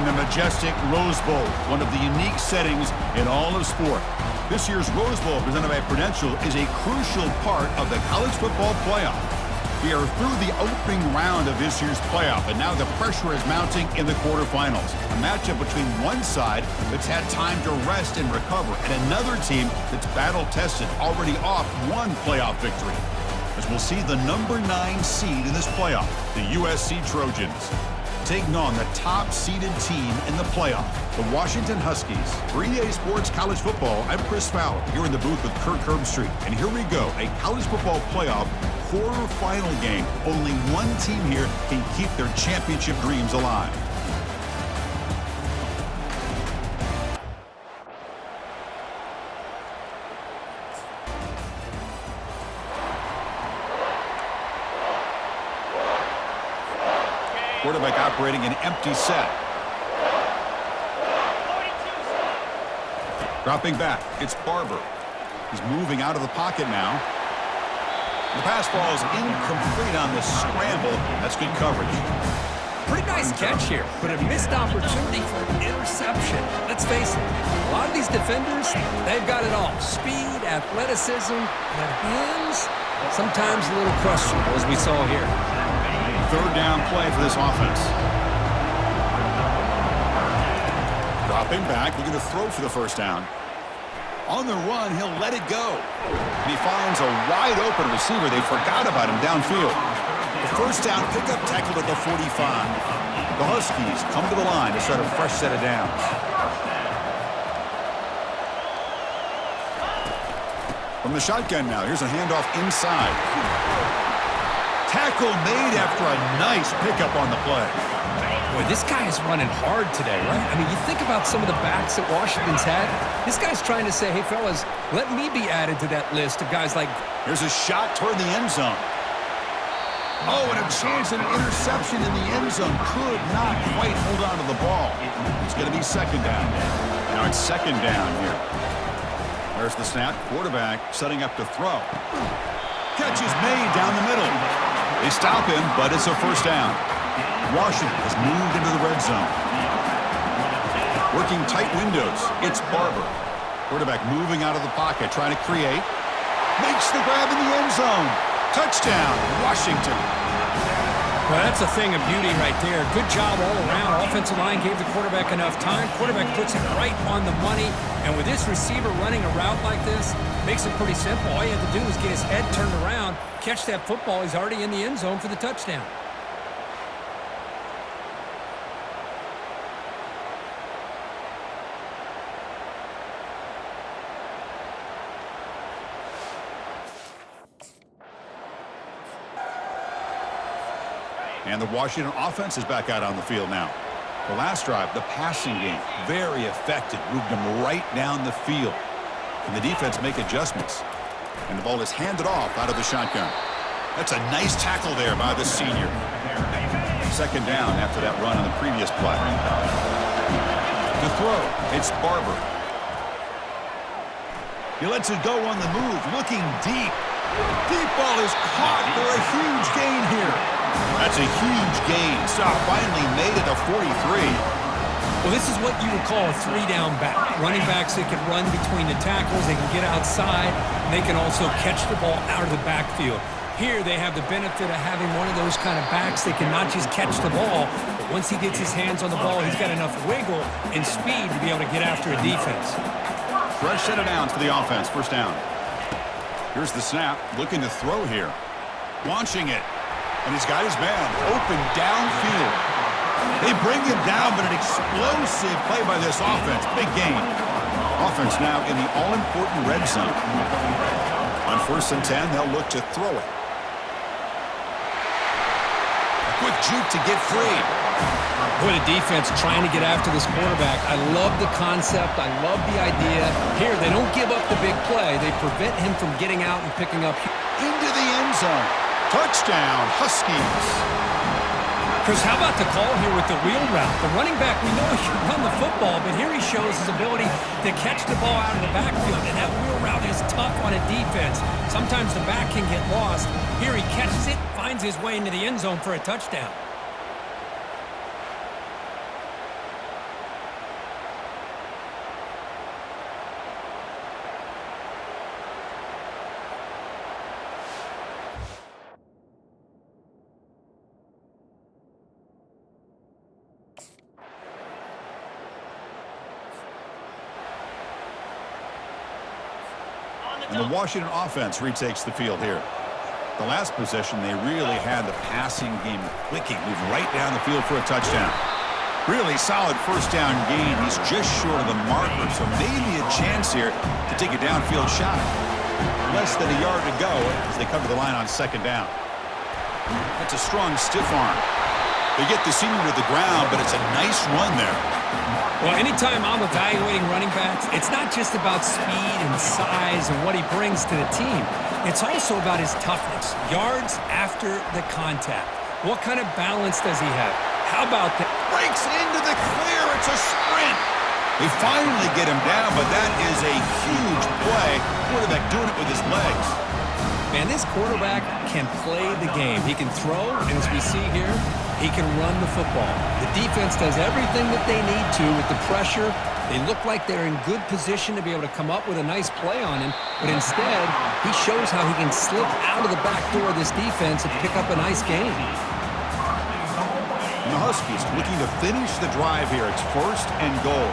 And the majestic Rose Bowl, one of the unique settings in all of sport. This year's Rose Bowl, presented by Prudential, is a crucial part of the college football playoff. We are through the opening round of this year's playoff, and now the pressure is mounting in the quarterfinals. A matchup between one side that's had time to rest and recover, and another team that's battle-tested, already off one playoff victory. As we'll see the number 9 seed in this playoff, the USC Trojans, taking on the top-seeded team in the playoff, the Washington Huskies. For EA Sports College Football, I'm Chris Fowler, here in the booth with Kirk Herbstreit. And here we go, a college football playoff quarterfinal game. Only one team here can keep their championship dreams alive. Quarterback operating an empty set. Dropping back, it's Barber. He's moving out of the pocket now. The pass falls incomplete on the scramble. That's good coverage. Pretty nice catch here, but a missed opportunity for an interception. Let's face it, a lot of these defenders, they've got it all. Speed, athleticism, but hands, sometimes a little questionable, as we saw here. Third down play for this offense. Dropping back, looking to throw for the first down. On the run, he'll let it go. And he finds a wide-open receiver. They forgot about him downfield. The first down pickup tackled at the 45. The Huskies come to the line to start a fresh set of downs. From the shotgun now, here's a handoff inside. Tackle made after a nice pickup on the play. Boy, this guy is running hard today, right? I mean, you think about some of the backs that Washington's had. This guy's trying to say, hey, fellas, let me be added to that list of guys like... Here's a shot toward the end zone. Oh, and a chance at an interception in the end zone. Could not quite hold on to the ball. It's going to be second down. Now it's second down here. There's the snap. Quarterback setting up to throw. Catch is made down the middle. They stop him, but it's a first down. Washington has moved into the red zone. Working tight windows. It's Barber. Quarterback moving out of the pocket, trying to create. Makes the grab in the end zone. Touchdown, Washington. Well, that's a thing of beauty right there. Good job all around. Offensive line gave the quarterback enough time. Quarterback puts it right on the money. And with this receiver running a route like this, makes it pretty simple. All you have to do is get his head turned around, catch that football. He's already in the end zone for the touchdown. And the Washington offense is back out on the field now. The last drive, the passing game, very effective. Moved them right down the field. Can the defense make adjustments? And the ball is handed off out of the shotgun. That's a nice tackle there by the senior. Second down after that run on the previous play. To throw, it's Barber. He lets it go on the move, looking deep. Deep ball is caught for a huge gain here. That's a huge gain. Stop finally made it to 43. Well, this is what you would call a three-down back. Running backs that can run between the tackles, they can get outside, and they can also catch the ball out of the backfield. Here they have the benefit of having one of those kind of backs that can not just catch the ball, but once he gets his hands on the ball, he's got enough wiggle and speed to be able to get after a defense. Fresh set of downs for the offense. First down. Here's the snap. Looking to throw here. Launching it. And he's got his man open downfield. They bring him down, but an explosive play by this offense. Big gain. Offense now in the all-important red zone. On 1st and 10, they'll look to throw it. A quick juke to get free. Boy, the defense trying to get after this quarterback. I love the concept. I love the idea. Here, they don't give up the big play. They prevent him from getting out and picking up. Into the end zone. Touchdown, Huskies. Chris, how about the call here with the wheel route? The running back, we know he can run the football, but here he shows his ability to catch the ball out of the backfield, and that wheel route is tough on a defense. Sometimes the back can get lost. Here he catches it, finds his way into the end zone for a touchdown. And the Washington offense retakes the field here. The last possession, they really had the passing game clicking. Moved right down the field for a touchdown. Really solid first down gain. He's just short of the marker, so maybe a chance here to take a downfield shot. Less than a yard to go as they come to the line on second down. That's a strong stiff arm. They get the senior to the ground, but it's a nice run there. Well, anytime I'm evaluating running backs, it's not just about speed and size and what he brings to the team. It's also about his toughness, yards after the contact. What kind of balance does he have? How about that? Breaks into the clear. It's a sprint. They finally get him down, but that is a huge play. Quarterback doing it with his legs. Man, this quarterback can play the game. He can throw, and as we see here, he can run the football. The defense does everything that they need to with the pressure. They look like they're in good position to be able to come up with a nice play on him, but instead, he shows how he can slip out of the back door of this defense and pick up a nice gain. And the Huskies looking to finish the drive here. It's 1st and goal.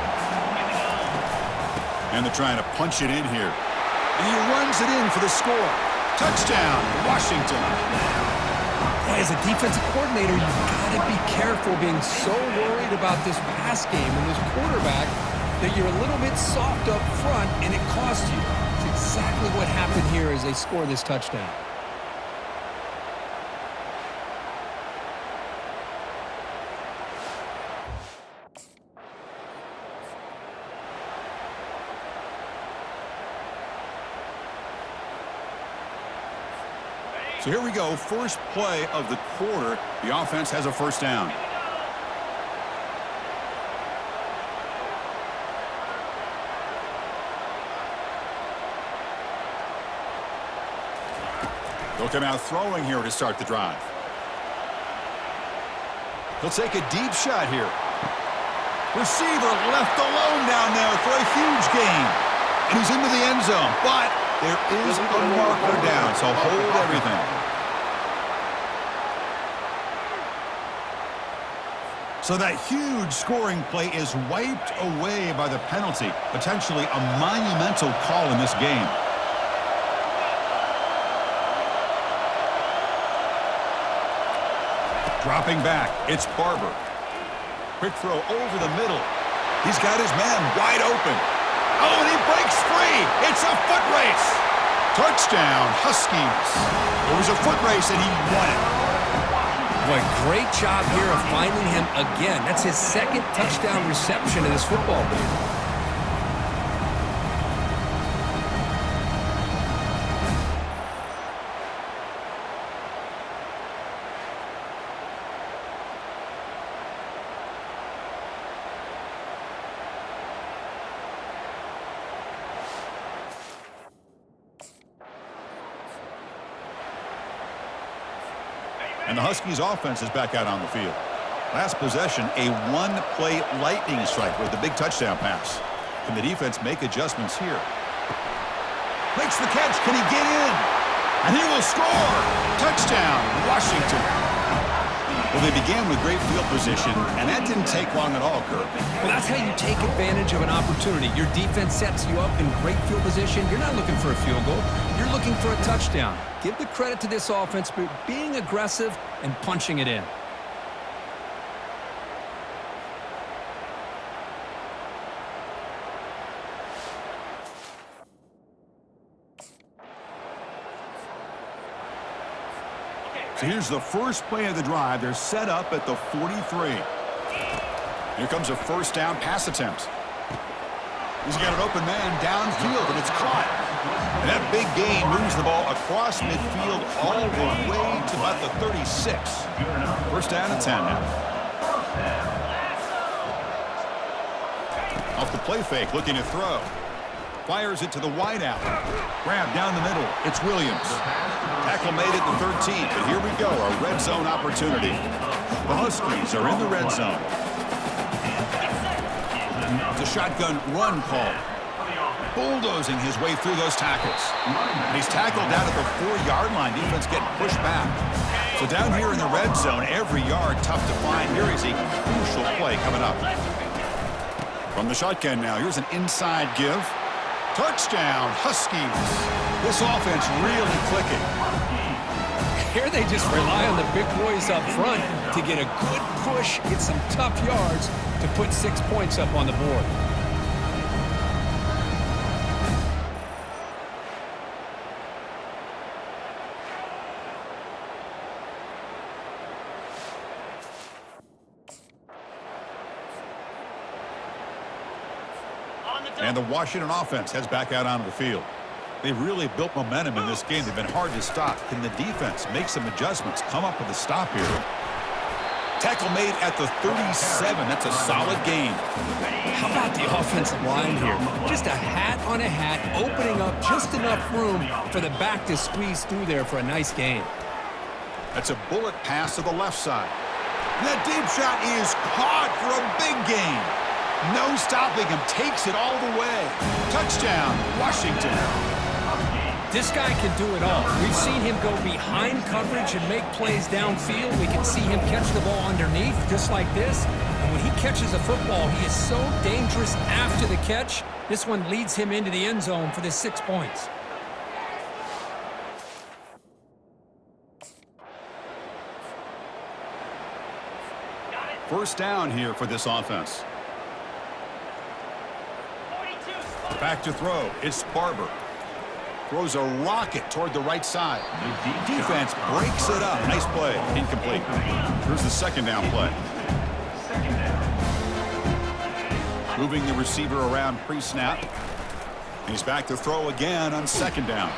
And they're trying to punch it in here. And he runs it in for the score. Touchdown, Washington. As a defensive coordinator, you've got to be careful being so worried about this pass game and this quarterback that you're a little bit soft up front and it costs you. It's exactly what happened here as they score this touchdown. So here we go, first play of the quarter. The offense has a first down. They'll come out throwing here to start the drive. He'll take a deep shot here. Receiver left alone down there for a huge gain. And he's into the end zone, but there is a marker down, so hold everything. So that huge scoring play is wiped away by the penalty. Potentially a monumental call in this game. Dropping back, it's Barber. Quick throw over the middle. He's got his man wide open. Oh, and he breaks free. It's a foot race. Touchdown, Huskies. It was a foot race, and he won it. Boy, great job here of finding him again. That's his second touchdown reception in this football game. And the Huskies offense is back out on the field. Last possession, a one-play lightning strike with the big touchdown pass. Can the defense make adjustments here? Makes the catch. Can he get in? And he will score. Touchdown, Washington. Well, they began with great field position, and that didn't take long at all, Kirk. Well, that's how you take advantage of an opportunity. Your defense sets you up in great field position. You're not looking for a field goal. You're looking for a touchdown. Give the credit to this offense for being aggressive and punching it in. So here's the first play of the drive. They're set up at the 43. Here comes a first down pass attempt. He's got an open man downfield, and it's caught. And that big gain moves the ball across midfield all the way to about the 36. First down and 10 now. Off the play fake, looking to throw. Fires it to the wideout. Grab down the middle. It's Williams. Tackle made at the 13, but here we go, a red zone opportunity. The Huskies are in the red zone. It's a shotgun run call. Bulldozing his way through those tackles. And he's tackled down at the 4-yard line. Defense getting pushed back. So down here in the red zone, every yard tough to find. Here is a crucial play coming up. From the shotgun now, here's an inside give. Touchdown, Huskies. This offense really clicking. Here they just rely on the big boys up front to get a good push, get some tough yards to put 6 points up on the board. And the Washington offense heads back out onto the field. They've really built momentum in this game. They've been hard to stop. Can the defense make some adjustments, come up with a stop here? Tackle made at the 37. That's a solid gain. How about the offensive line here? Just a hat on a hat, opening up just enough room for the back to squeeze through there for a nice gain. That's a bullet pass to the left side. That deep shot is caught for a big gain. No stopping him. Takes it all the way. Touchdown, Washington. This guy can do it all. We've seen him go behind coverage and make plays downfield. We can see him catch the ball underneath just like this. And when he catches a football, he is so dangerous after the catch. This one leads him into the end zone for the 6 points. First down here for this offense. Back to throw. It's Barber. Throws a rocket toward the right side. Defense breaks it up. Nice play. Incomplete. Here's the second down play. Moving the receiver around pre-snap. He's back to throw again on second down.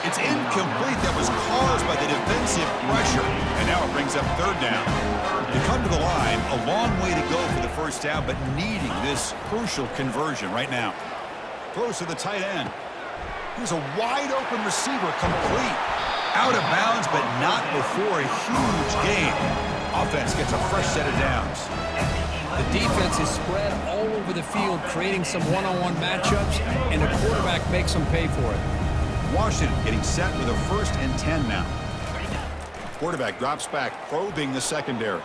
It's incomplete. That was caused by the defensive pressure. And now it brings up third down. To come to the line, a long way to go for the first down, but needing this crucial conversion right now. Throws to the tight end. Here's a wide-open receiver, complete. Out of bounds, but not before a huge gain. Offense gets a fresh set of downs. The defense is spread all over the field, creating some one-on-one matchups, and the quarterback makes them pay for it. Washington getting set with a 1st and 10 now. Quarterback drops back, probing the secondary.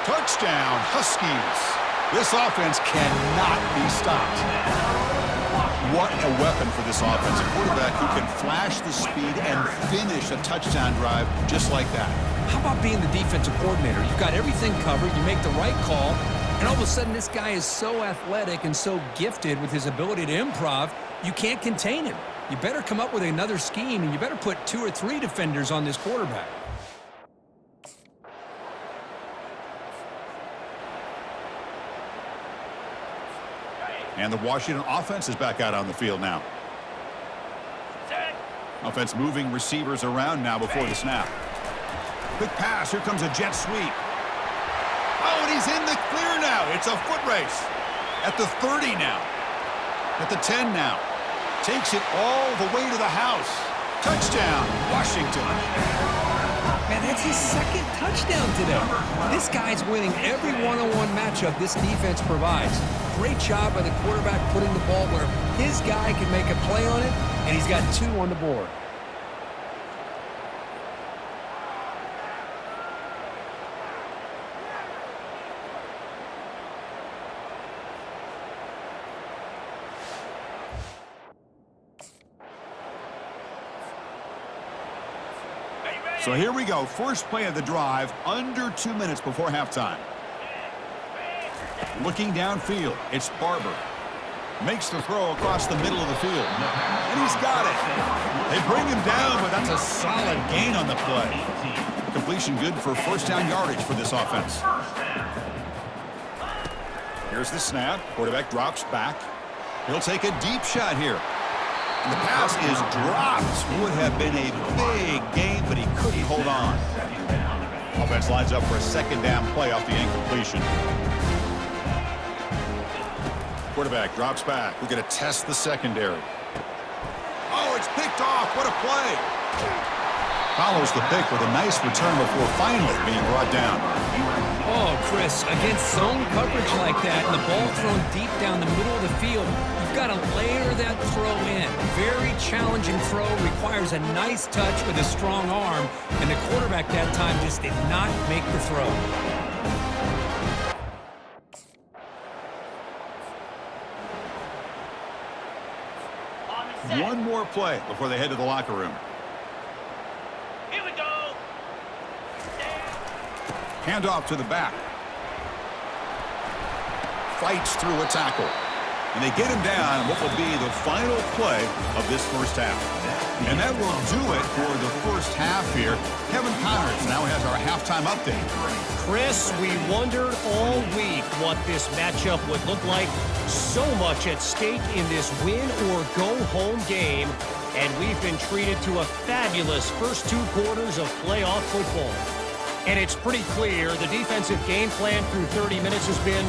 Touchdown, Huskies. This offense cannot be stopped. What a weapon for this offense. A quarterback who can flash the speed and finish a touchdown drive just like that. How about being the defensive coordinator? You've got everything covered. You make the right call. And all of a sudden, this guy is so athletic and so gifted with his ability to improv, you can't contain him. You better come up with another scheme, and you better put 2 or 3 defenders on this quarterback. And the Washington offense is back out on the field now. Offense moving receivers around now before the snap. Quick pass. Here comes a jet sweep. Oh, and he's in the clear now. It's a foot race. At the 30 now. At the 10 now. Takes it all the way to the house. Touchdown, Washington. Man, that's his 2nd touchdown today. This guy's winning every one-on-one matchup this defense provides. Great job by the quarterback putting the ball where his guy can make a play on it, and he's got 2 on the board. So here we go. First play of the drive, under 2 minutes before halftime. Looking downfield, it's Barber. Makes the throw across the middle of the field. And he's got it. They bring him down, but that's a solid gain on the play. Completion good for first down yardage for this offense. Here's the snap. Quarterback drops back. He'll take a deep shot here. And the pass is dropped. Would have been a big gain, but he couldn't hold on. Offense lines up for a second down play off the incompletion. Quarterback drops back. We're going to test the secondary. Oh, it's picked off. What a play. Follows the pick with a nice return before finally being brought down. Oh, Chris, against zone coverage like that and the ball thrown deep down the middle of the field, you've got to layer that throw in. Very challenging throw, requires a nice touch with a strong arm, and the quarterback that time just did not make the throw. one more play before they head to the locker room. Here we go. Handoff to the back. Fights through a tackle. And they get him down on what will be the final play of this first half. And that will do it for the first half here. Kevin Connors now has our halftime update. Chris, we wondered all week what this matchup would look like. So much at stake in this win-or-go-home game. And we've been treated to a fabulous first 2 quarters of playoff football. And it's pretty clear the defensive game plan through 30 minutes has been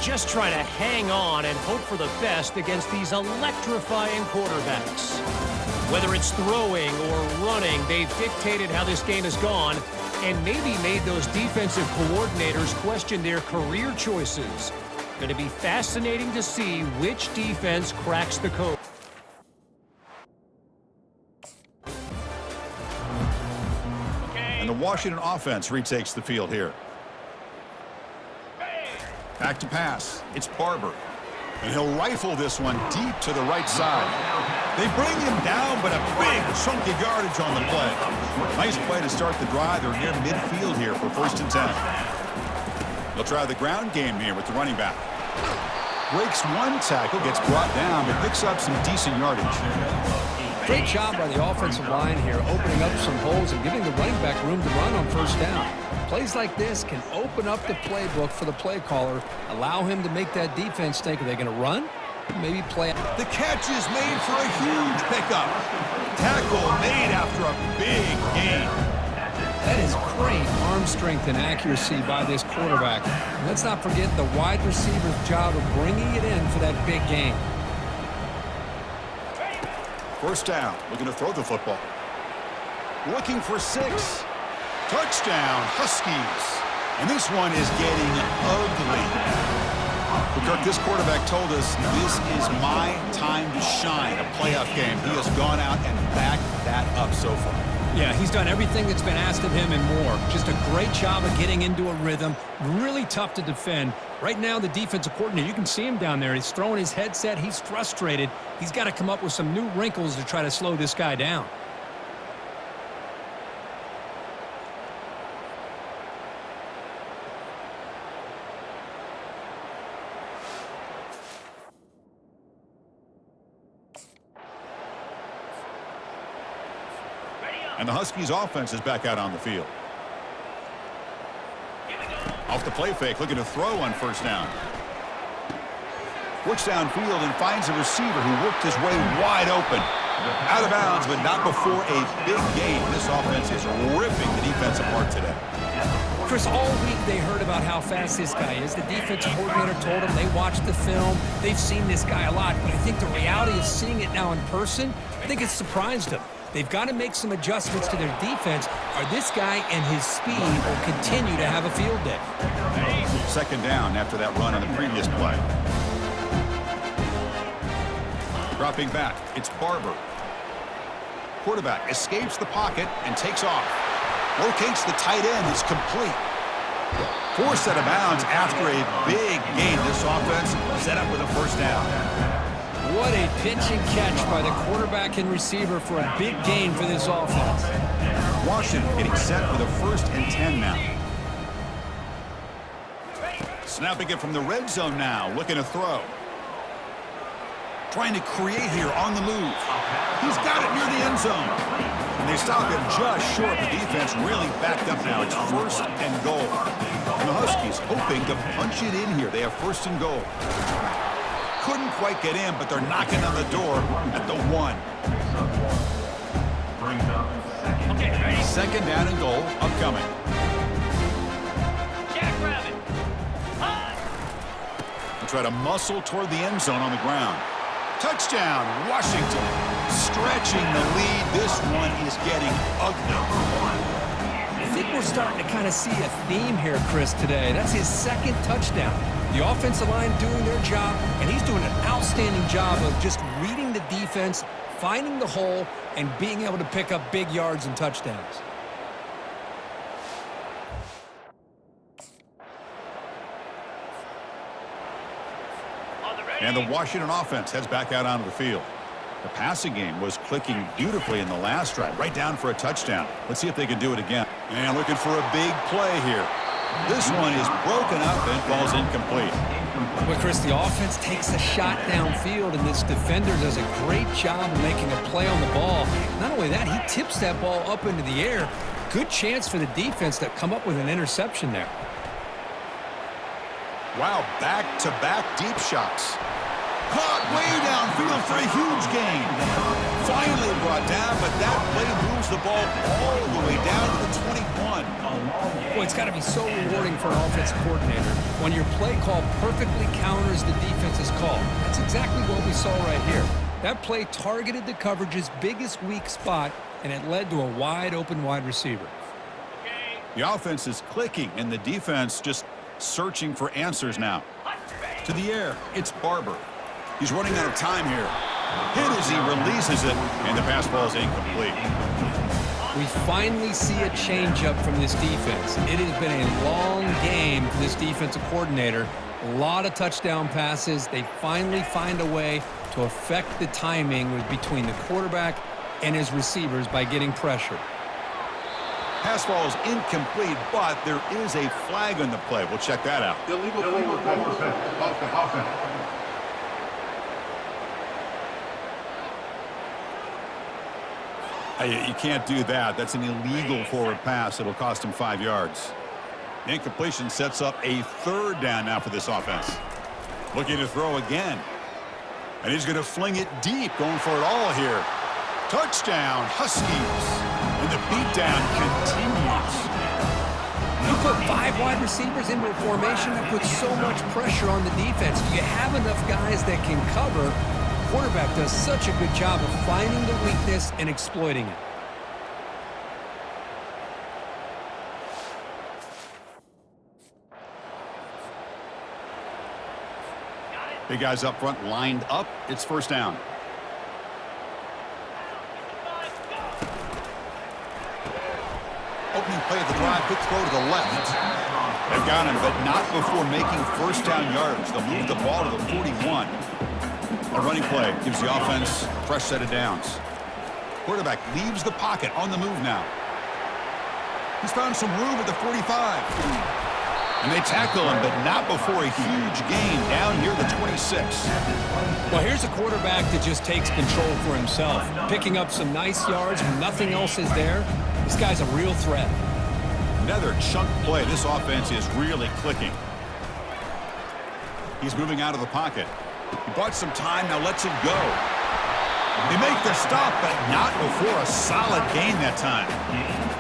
just try to hang on and hope for the best against these electrifying quarterbacks. Whether it's throwing or running, they've dictated how this game has gone and maybe made those defensive coordinators question their career choices. Going to be fascinating to see which defense cracks the code. And the Washington offense retakes the field here. Back to pass. It's Barber. And he'll rifle this one deep to the right side. They bring him down, but a big chunky yardage on the play. Nice play to start the drive. They're near midfield here for 1st and 10. They'll try the ground game here with the running back. Breaks one tackle, gets brought down, but picks up some decent yardage. Great job by the offensive line here, opening up some holes and giving the running back room to run on 1st down. Plays like this can open up the playbook for the play caller, allow him to make that defense think, are they going to run? Maybe play. The catch is made for a huge pickup. Tackle made after a big gain. That is great arm strength and accuracy by this quarterback. And let's not forget the wide receiver's job of bringing it in for that big gain. 1st down, looking to throw the football. Looking for 6. Touchdown, Huskies. And this one is getting ugly. But Kirk, this quarterback told us this is my time to shine, a playoff game. He has gone out and backed that up so far. Yeah, he's done everything that's been asked of him and more. Just a great job of getting into a rhythm. Really tough to defend. Right now, the defensive coordinator, you can see him down there. He's throwing his headset. He's frustrated. He's got to come up with some new wrinkles to try to slow this guy down. And the Huskies offense is back out on the field. Off the play fake, looking to throw on 1st down. Works downfield and finds a receiver who worked his way wide open. Out of bounds, but not before a big gain. This offense is ripping the defense apart today. Chris, all week they heard about how fast this guy is. The defensive coordinator told them they watched the film. They've seen this guy a lot, but I think the reality of seeing it now in person, I think it's surprised them. They've got to make some adjustments to their defense, or this guy and his speed will continue to have a field day. 2nd down after that run on the previous play. Dropping back, it's Barber. Quarterback escapes the pocket and takes off. Locates the tight end, is complete. Forced out of bounds after a big gain. This offense set up with a 1st down. What a pitch and catch by the quarterback and receiver for a big gain for this offense. Washington getting set with a 1st and 10 now. Snapping it from the red zone now, looking to throw. Trying to create here on the move. He's got it near the end zone. And they stop him just short. The defense really backed up now. It's 1st and goal. And the Huskies hoping to punch it in here. They have 1st and goal. Couldn't quite get in, but they're knocking on the door at the 1. 2nd down and goal upcoming. They'll try to muscle toward the end zone on the ground. Touchdown, Washington. Stretching the lead. This one is getting ugly. I think we're starting to kind of see a theme here, Chris, today. That's his 2nd touchdown. The offensive line doing their job, and he's doing an outstanding job of just reading the defense, finding the hole, and being able to pick up big yards and touchdowns. And the Washington offense heads back out onto the field. The passing game was clicking beautifully in the last drive, right down for a touchdown. Let's see if they can do it again. And looking for a big play here. This one is broken up and falls incomplete. Well, Chris, the offense takes a shot downfield, and this defender does a great job of making a play on the ball. Not only that, he tips that ball up into the air. Good chance for the defense to come up with an interception there. Wow, back-to-back deep shots. Caught way downfield for a huge gain. Finally brought down, but that play moves the ball all the way down to the 21. Boy, it's got to be so rewarding for an offensive coordinator when your play call perfectly counters the defense's call. That's exactly what we saw right here. That play targeted the coverage's biggest weak spot, and it led to a wide-open wide receiver. The offense is clicking, and the defense just searching for answers now. To the air, it's Barber. He's running out of time here. Hit as he releases it, and the pass ball is incomplete. We finally see a changeup from this defense. It has been a long game for this defensive coordinator. A lot of touchdown passes. They finally find a way to affect the timing between the quarterback and his receivers by getting pressure. Pass ball is incomplete, but there is a flag on the play. We'll check that out. Illegal play offense. You can't do that. That's an illegal forward pass. It'll cost him 5 yards. Incompletion sets up a third down now for this offense. Looking to throw again. And he's going to fling it deep, going for it all here. Touchdown, Huskies. And the beatdown continues. You put 5 wide receivers into a formation that puts so much pressure on the defense. Do you have enough guys that can cover? Quarterback does such a good job of finding the weakness and exploiting it. Big guys up front lined up. It's first down. Opening play of the drive, quick throw to the left. They've got him, but not before making first down yards. They'll move the ball to the 41. A running play gives the offense a fresh set of downs. Quarterback leaves the pocket on the move now. He's found some room at the 45. And they tackle him, but not before a huge gain down near the 26. Well, here's a quarterback that just takes control for himself, picking up some nice yards when nothing else is there. This guy's a real threat. Another chunk play. This offense is really clicking. He's moving out of the pocket. He bought some time, now lets it go. They make the stop, but not before a solid gain that time.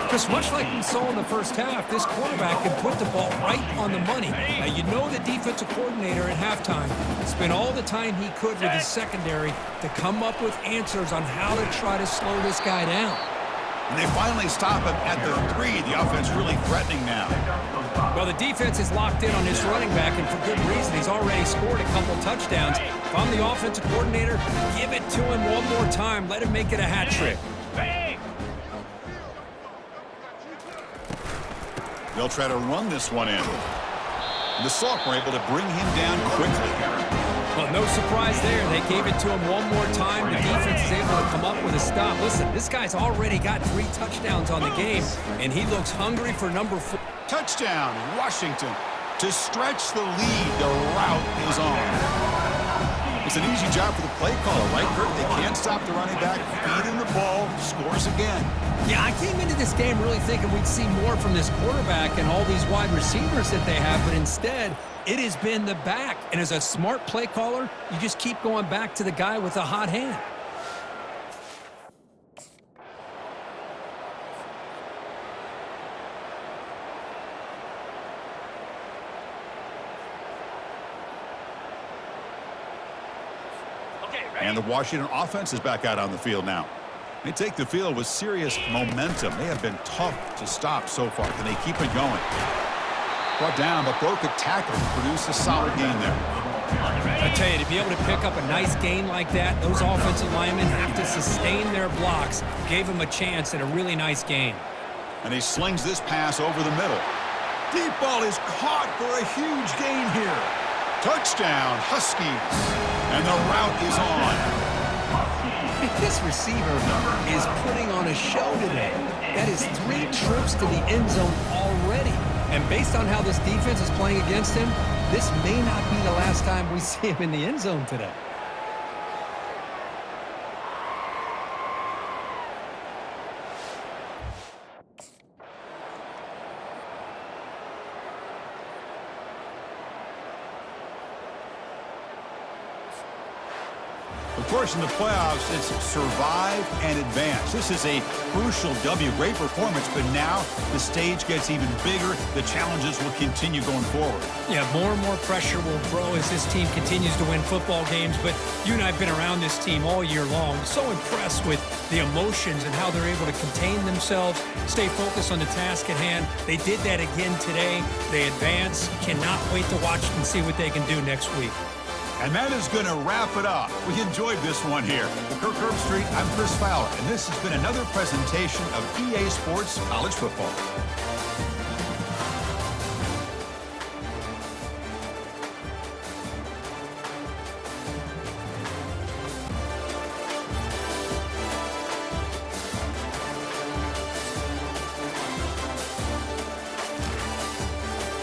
Because much like we saw in the first half, this quarterback can put the ball right on the money. Now, you know the defensive coordinator at halftime spent all the time he could with his secondary to come up with answers on how to try to slow this guy down. And they finally stop him at the 3. The offense really threatening now. Well, the defense is locked in on this running back, and for good reason. He's already scored a couple touchdowns. If I'm the offensive coordinator, give it to him one more time. Let him make it a hat trick. They'll try to run this one in. And the sophomore able to bring him down quickly. Well, no surprise there. They gave it to him one more time. The defense is able to come up with a stop. Listen, this guy's already got 3 touchdowns on the game, and he looks hungry for number 4. Touchdown, Washington. To stretch the lead, the route is on. It's an easy job for the play caller, right, Kurt? They can't stop the running back, feed him the ball, scores again. Yeah, I came into this game really thinking we'd see more from this quarterback and all these wide receivers that they have, but instead, it has been the back. And as a smart play caller, you just keep going back to the guy with the hot hand. And the Washington offense is back out on the field now. They take the field with serious momentum. They have been tough to stop so far. Can they keep it going? Brought down, but broke a tackle to produce a solid gain there. I tell you, to be able to pick up a nice gain like that, those offensive linemen have to sustain their blocks. Gave him a chance at a really nice gain. And he slings this pass over the middle. Deep ball is caught for a huge gain here. Touchdown, Huskies. And the route is on. This receiver is putting on a show today. That is 3 trips to the end zone already. And based on how this defense is playing against him, this may not be the last time we see him in the end zone today. Of course, in the playoffs, it's survive and advance. This is a crucial W. Great performance, but now the stage gets even bigger. The challenges will continue going forward. Yeah, more and more pressure will grow as this team continues to win football games, but you and I have been around this team all year long. So impressed with the emotions and how they're able to contain themselves, stay focused on the task at hand. They did that again today. They advance. Cannot wait to watch and see what they can do next week. And that is going to wrap it up. We enjoyed this one here. For Kirk Herbstreit, I'm Chris Fowler, and this has been another presentation of EA Sports College Football.